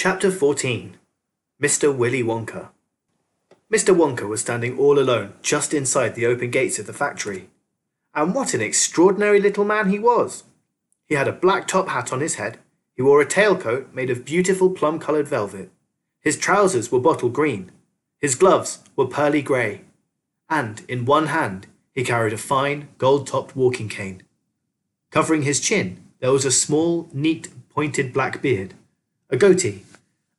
Chapter 14. Mr. Willy Wonka. Mr. Wonka was standing all alone just inside the open gates of the factory. And what an extraordinary little man he was! He had a black top hat on his head, he wore a tailcoat made of beautiful plum-coloured velvet, his trousers were bottle green, his gloves were pearly grey, and in one hand he carried a fine, gold-topped walking cane. Covering his chin there was a small, neat, pointed black beard, a goatee,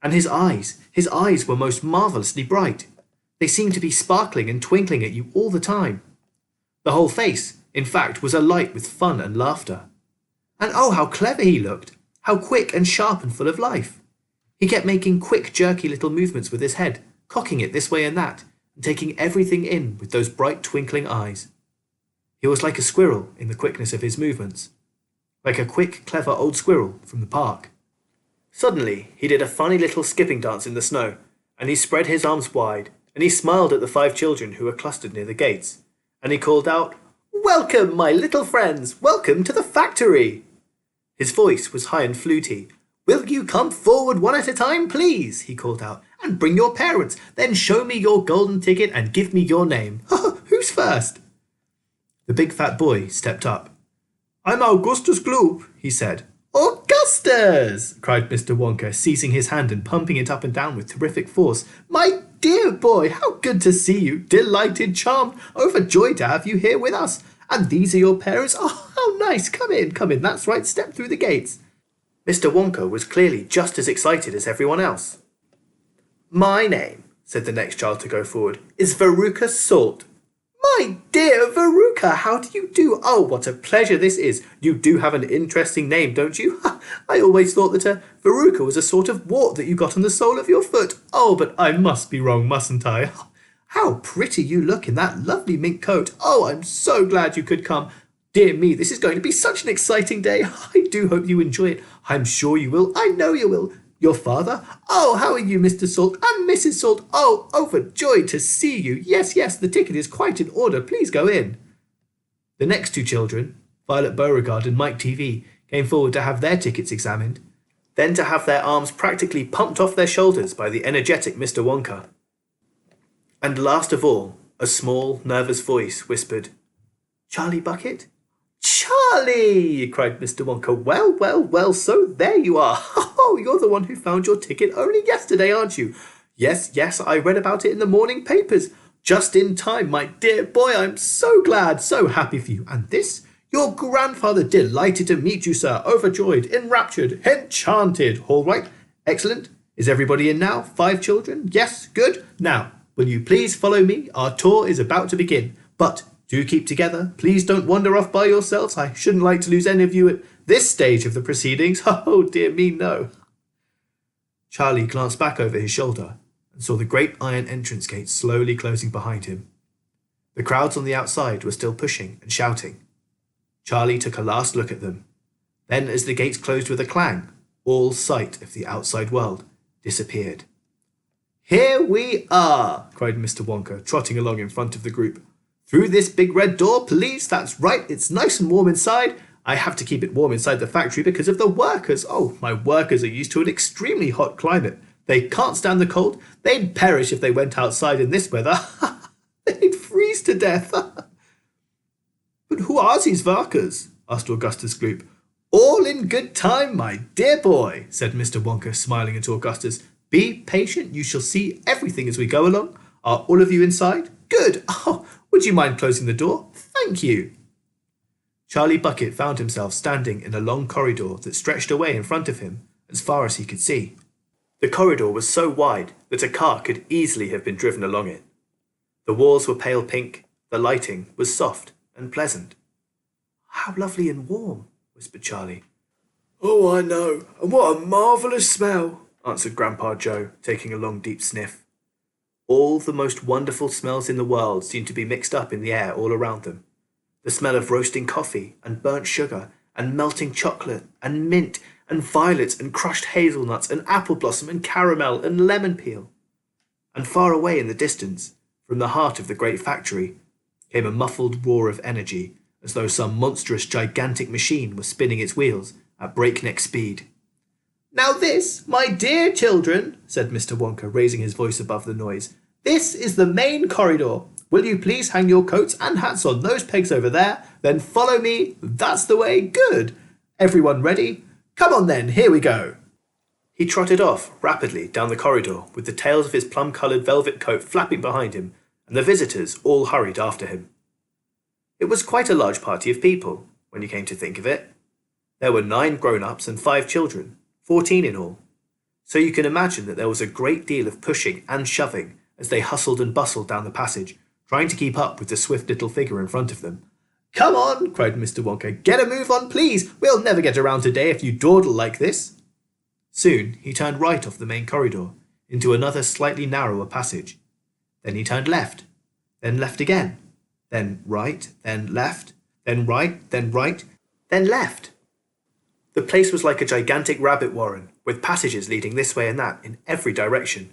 and his eyes were most marvellously bright. They seemed to be sparkling and twinkling at you all the time. The whole face, in fact, was alight with fun and laughter. And oh, how clever he looked! How quick and sharp and full of life! He kept making quick, jerky little movements with his head, cocking it this way and that, and taking everything in with those bright, twinkling eyes. He was like a squirrel in the quickness of his movements, like a quick, clever old squirrel from the park. Suddenly, he did a funny little skipping dance in the snow, and he spread his arms wide, and he smiled at the 5 children who were clustered near the gates, and he called out, "Welcome, my little friends! Welcome to the factory!" His voice was high and fluty. "Will you come forward one at a time, please?" he called out, "and bring your parents, then show me your golden ticket and give me your name. Who's first?" The big fat boy stepped up. "I'm Augustus Gloop," he said. "Augustus!" cried Mr. Wonka, seizing his hand and pumping it up and down with terrific force. "My dear boy, how good to see you! Delighted, charmed, overjoyed to have you here with us. And these are your parents? Oh, how nice! Come in, that's right, step through the gates." Mr. Wonka was clearly just as excited as everyone else. "My name," said the next child to go forward, "is Veruca Salt." "My dear Veruca, how do you do? Oh, what a pleasure this is. You do have an interesting name, don't you? I always thought that a Veruca was a sort of wart that you got on the sole of your foot. Oh, but I must be wrong, mustn't I? How pretty you look in that lovely mink coat. Oh, I'm so glad you could come. Dear me, this is going to be such an exciting day. I do hope you enjoy it. I'm sure you will. I know you will. Your father? Oh, how are you, Mr. Salt? And Mrs. Salt? Oh, overjoyed to see you. Yes, the ticket is quite in order. Please go in." The next 2 children, Violet Beauregard and Mike TV, came forward to have their tickets examined, then to have their arms practically pumped off their shoulders by the energetic Mr. Wonka. And last of all, a small, nervous voice whispered, "Charlie Bucket?" "Charlie!" cried Mr. Wonka. Well, so there you are. Oh, you're the one who found your ticket only yesterday, aren't you? Yes, I read about it in the morning papers. Just in time, my dear boy, I'm so glad, so happy for you. And this? Your grandfather, delighted to meet you, sir, overjoyed, enraptured, enchanted. All right, excellent. Is everybody in now? 5 children? Yes, good. Now, will you please follow me? Our tour is about to begin. But do keep together. Please don't wander off by yourselves. I shouldn't like to lose any of you at this stage of the proceedings. Oh, dear me, no." Charlie glanced back over his shoulder and saw the great iron entrance gate slowly closing behind him. The crowds on the outside were still pushing and shouting. Charlie took a last look at them. Then, as the gates closed with a clang, all sight of the outside world disappeared. "Here we are," cried Mr. Wonka, trotting along in front of the group. "Through this big red door, please. That's right, it's nice and warm inside. I have to keep it warm inside the factory because of the workers. Oh, my workers are used to an extremely hot climate. They can't stand the cold. They'd perish if they went outside in this weather. They'd freeze to death." "But who are these workers?" asked Augustus Gloop. "All in good time, my dear boy," said Mr. Wonka, smiling at Augustus. "Be patient, you shall see everything as we go along. Are all of you inside? Good. Oh, would you mind closing the door? Thank you." Charlie Bucket found himself standing in a long corridor that stretched away in front of him as far as he could see. The corridor was so wide that a car could easily have been driven along it. The walls were pale pink, the lighting was soft and pleasant. "How lovely and warm," whispered Charlie. "Oh, I know, and what a marvellous smell," answered Grandpa Joe, taking a long deep sniff. All the most wonderful smells in the world seemed to be mixed up in the air all around them. The smell of roasting coffee and burnt sugar and melting chocolate and mint and violets and crushed hazelnuts and apple blossom and caramel and lemon peel. And far away in the distance, from the heart of the great factory, came a muffled roar of energy, as though some monstrous gigantic machine was spinning its wheels at breakneck speed. Now this, my dear children, said Mr. Wonka, raising his voice above the noise, this is the main corridor. Will you please hang your coats and hats on those pegs over there? Then follow me. That's the way. Good. Everyone ready? Come on then, here we go. He trotted off rapidly down the corridor with the tails of his plum-coloured velvet coat flapping behind him, and the visitors all hurried after him. It was quite a large party of people, when you came to think of it. There were 9 grown-ups and 5 children, 14 in all. So you can imagine that there was a great deal of pushing and shoving as they hustled and bustled down the passage, trying to keep up with the swift little figure in front of them. Come on, cried Mr. Wonka, get a move on, please. We'll never get around today if you dawdle like this. Soon he turned right off the main corridor, into another slightly narrower passage. Then he turned left, then left again, then right, then left, then right, then right, then left. The place was like a gigantic rabbit warren, with passages leading this way and that in every direction.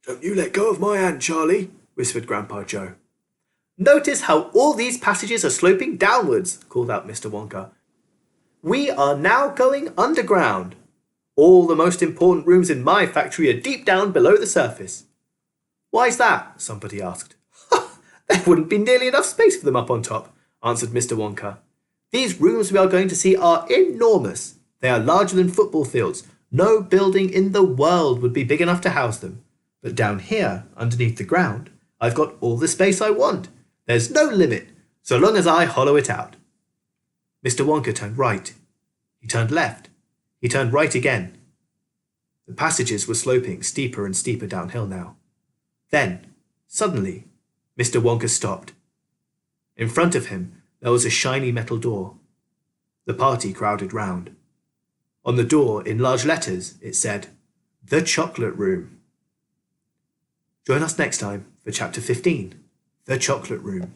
Don't you let go of my hand, Charlie, whispered Grandpa Joe. Notice how all these passages are sloping downwards, called out Mr. Wonka. We are now going underground. All the most important rooms in my factory are deep down below the surface. Why's that? Somebody asked. There wouldn't be nearly enough space for them up on top, answered Mr. Wonka. These rooms we are going to see are enormous. They are larger than football fields. No building in the world would be big enough to house them. But down here, underneath the ground, I've got all the space I want. There's no limit, so long as I hollow it out. Mr. Wonka turned right. He turned left. He turned right again. The passages were sloping steeper and steeper downhill now. Then, suddenly, Mr. Wonka stopped. In front of him, there was a shiny metal door. The party crowded round. On the door, in large letters, it said, The Chocolate Room. Join us next time for Chapter 15, The Chocolate Room.